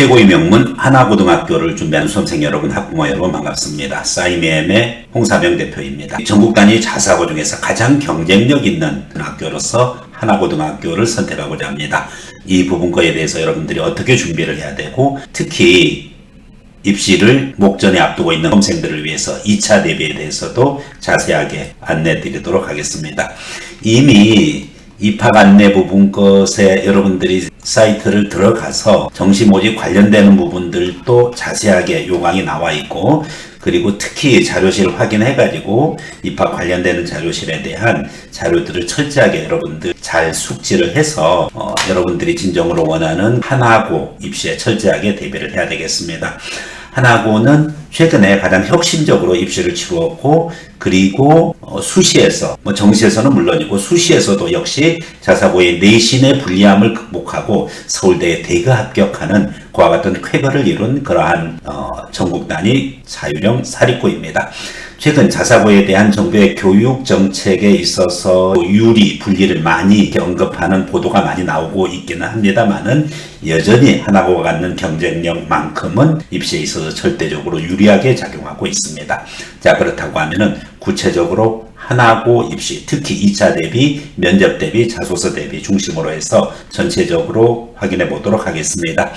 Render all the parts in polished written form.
최고의 명문 하나고등학교를 준비하는 수험생 여러분, 학부모 여러분 반갑습니다. 사이엠의 홍사명 대표입니다. 전국 단위 자사고 중에서 가장 경쟁력 있는 학교로서 하나고등학교를 선택하고자 합니다. 이 부분거에 대해서 여러분들이 어떻게 준비를 해야 되고, 특히 입시를 목전에 앞두고 있는 수험생들을 위해서 2차 대비에 대해서도 자세하게 안내 드리도록 하겠습니다. 이미 입학 안내 부분 것에 여러분들이 사이트를 들어가서 정시 모집 관련되는 부분들도 자세하게 요강이 나와 있고, 그리고 특히 자료실 확인해 가지고 입학 관련되는 자료실에 대한 자료들을 철저하게 여러분들 잘 숙지를 해서 여러분들이 진정으로 원하는 하나고 입시에 철저하게 대비를 해야 되겠습니다. 하나고는 최근에 가장 혁신적으로 입시를 치루었고, 그리고 수시에서 정시에서는 물론이고 수시에서도 역시 자사고의 내신의 불리함을 극복하고 서울대에 대거 합격하는 그와 같은 쾌거를 이룬 그러한 전국 단위 자율형 사립고입니다. 최근 자사고에 대한 정부의 교육 정책에 있어서 유리, 분리를 많이 언급하는 보도가 많이 나오고 있기는 합니다만은, 여전히 하나고가 갖는 경쟁력만큼은 입시에 있어서 절대적으로 유리하게 작용하고 있습니다. 자, 그렇다고 하면은 구체적으로 하나고 입시, 특히 2차 대비, 면접 대비, 자소서 대비 중심으로 해서 전체적으로 확인해 보도록 하겠습니다.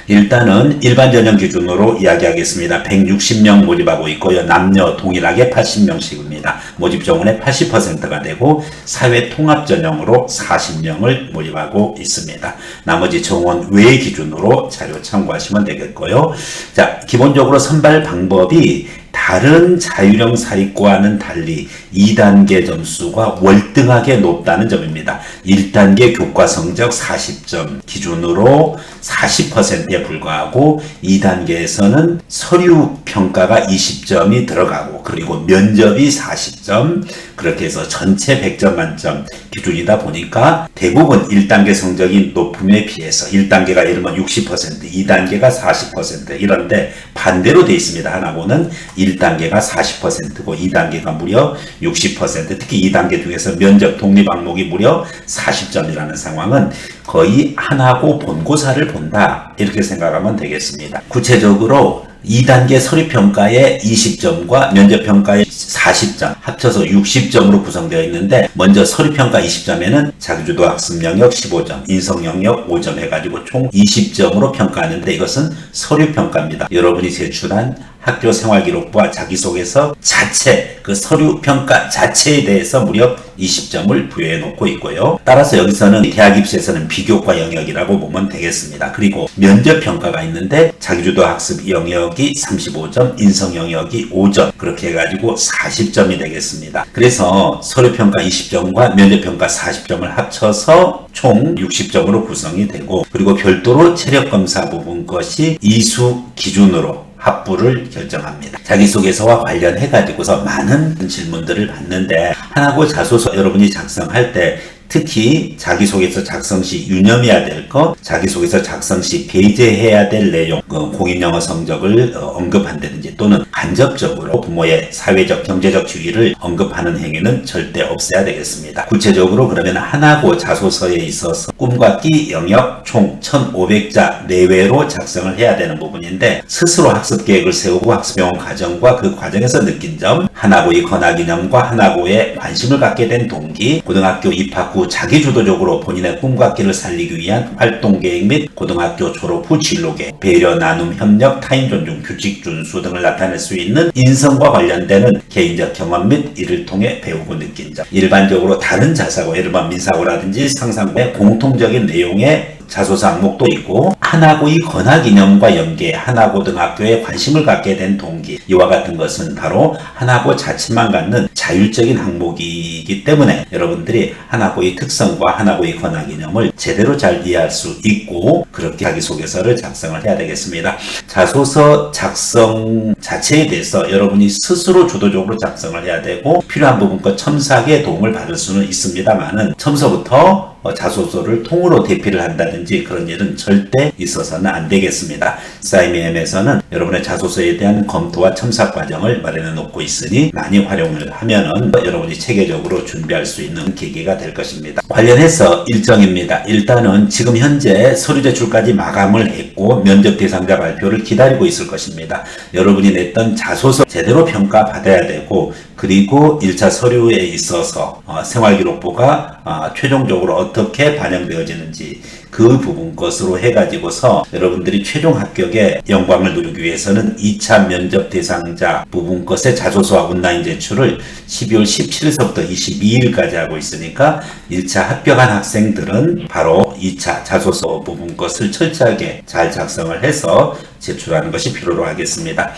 일단은 일반 전형 기준으로 이야기하겠습니다. 160명 모집하고 있고요. 남녀 동일하게 80명씩입니다. 모집 정원의 80%가 되고 사회 통합 전형으로 40명을 모집하고 있습니다. 나머지 정원 외 기준으로 자료 참고하시면 되겠고요. 자, 기본적으로 선발 방법이 다른 자율형 사립고와는 달리 2단계 점수가 월등하게 높다는 점입니다. 1단계 교과 성적 40점 기준으로 40%에 불과하고, 2단계에서는 서류 평가가 20점이 들어가고, 그리고 면접이 40점, 그렇게 해서 전체 100점 만점 기준이다 보니까 대부분 1단계 성적이 높음에 비해서 1단계가 예를 들면 60%, 2단계가 40% 이런데 반대로 되어 있습니다. 하나고는 1단계가 40%고 2단계가 무려 60%, 특히 2단계 중에서 면접 독립 항목이 무려 40점이라는 상황은 거의 하나고 본고사를 본다, 이렇게 생각하면 되겠습니다. 구체적으로 2단계 서류평가의 20점과 면접평가의 40점 합쳐서 60점으로 구성되어 있는데, 먼저 서류평가 20점에는 자기주도 학습 영역 15점, 인성 영역 5점 해가지고 총 20점으로 평가하는데, 이것은 서류평가입니다. 여러분이 제출한 학교 생활기록부와 자기소개서 자체, 그 서류평가 자체에 대해서 무려 20점을 부여해 놓고 있고요. 따라서 여기서는 대학 입시에서는 비교과 영역이라고 보면 되겠습니다. 그리고 면접평가가 있는데 자기주도 학습 영역이 35점, 인성 영역이 5점, 그렇게 해가지고 40점이 되겠습니다. 그래서 서류평가 20점과 면접평가 40점을 합쳐서 총 60점으로 구성이 되고, 그리고 별도로 체력검사 부분 것이 이수 기준으로 합부를 결정합니다. 자기소개서와 관련해가지고서 많은 질문들을 받는데, 하나고 자소서 여러분이 작성할 때 특히 자기소개서 작성 시 유념해야 될 것, 자기소개서 작성 시 배제해야 될 내용, 공인영어 성적을 언급한다든지 또는 간접적으로 부모의 사회적, 경제적 지위를 언급하는 행위는 절대 없어야 되겠습니다. 구체적으로 그러면 하나고 자소서에 있어서 꿈과 끼 영역 총 1,500자 내외로 작성을 해야 되는 부분인데, 스스로 학습 계획을 세우고 학습해온 과정과 그 과정에서 느낀 점, 하나고의 권학이념과 하나고에 관심을 갖게 된 동기, 고등학교 입학 후 자기주도적으로 본인의 꿈과 끼를 살리기 위한 활동계획 및 고등학교 졸업 후 진로계획, 배려, 나눔, 협력, 타인 존중, 규칙 준수 등을 나타낼 수 있는 인성과 관련되는 개인적 경험 및 이를 통해 배우고 느낀 점. 일반적으로 다른 자사고, 예를 들면 민사고라든지 상상고의 공통적인 내용의 자소서 항목도 있고, 하나고의 권학이념과 연계, 하나고등학교에 관심을 갖게 된 동기, 이와 같은 것은 바로 하나고 자체만 갖는 자율적인 항목이기 때문에 여러분들이 하나고의 특성과 하나고의 권학이념을 제대로 잘 이해할 수 있고, 그렇게 자기소개서를 작성을 해야 되겠습니다. 자소서 작성 자체에 대해서 여러분이 스스로 주도적으로 작성을 해야 되고, 필요한 부분과 첨삭에 도움을 받을 수는 있습니다만은 첨서부터 자소서를 통으로 대피를 한다든지 그런 일은 절대 있어서는 안 되겠습니다. SIMM에서는 여러분의 자소서에 대한 검토와 첨삭 과정을 마련해 놓고 있으니 많이 활용을 하면은 여러분이 체계적으로 준비할 수 있는 계기가 될 것입니다. 관련해서 일정입니다. 일단은 지금 현재 서류 제출까지 마감을 했고 면접 대상자 발표를 기다리고 있을 것입니다. 여러분이 냈던 자소서 제대로 평가받아야 되고, 그리고 1차 서류에 있어서 생활기록부가 최종적으로 어떻게 반영되어지는지 그 부분 것으로 해가지고서 여러분들이 최종 합격에 영광을 누리기 위해서는 2차 면접 대상자 부분 것의 자소서와 온라인 제출을 12월 17일서부터 22일까지 하고 있으니까 1차 합격한 학생들은 바로 2차 자소서 부분 것을 철저하게 잘 작성을 해서 제출하는 것이 필요로 하겠습니다.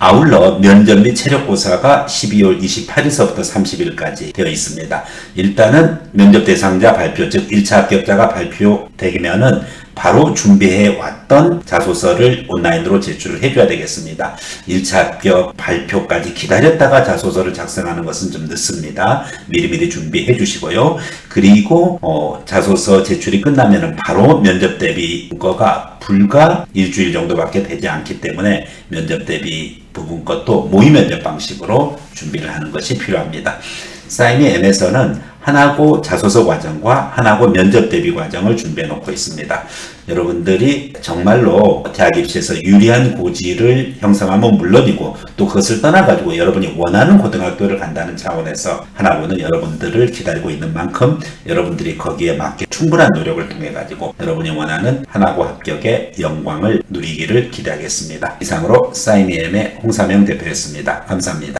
아울러 면접 및 체력고사가 12월 28일서부터 30일까지 되어 있습니다. 일단은 면접 대상자 발표, 즉 1차 합격자가 발표되면은 바로 준비해 왔던 자소서를 온라인으로 제출을 해줘야 되겠습니다. 1차 합격 발표까지 기다렸다가 자소서를 작성하는 것은 좀 늦습니다. 미리미리 준비해 주시고요. 그리고 자소서 제출이 끝나면은 바로 면접 대비 거가 불과 일주일 정도밖에 되지 않기 때문에 면접 대비 부분 것도 모의 면접 방식으로 준비를 하는 것이 필요합니다. SIMM에서는 하나고 자소서 과정과 하나고 면접 대비 과정을 준비해 놓고 있습니다. 여러분들이 정말로 대학 입시에서 유리한 고지를 형성하면 물론이고, 또 그것을 떠나가지고 여러분이 원하는 고등학교를 간다는 차원에서 하나고는 여러분들을 기다리고 있는 만큼 여러분들이 거기에 맞게 충분한 노력을 통해 가지고 여러분이 원하는 하나고 합격의 영광을 누리기를 기대하겠습니다. 이상으로 SIMM의 홍사명 대표였습니다. 감사합니다.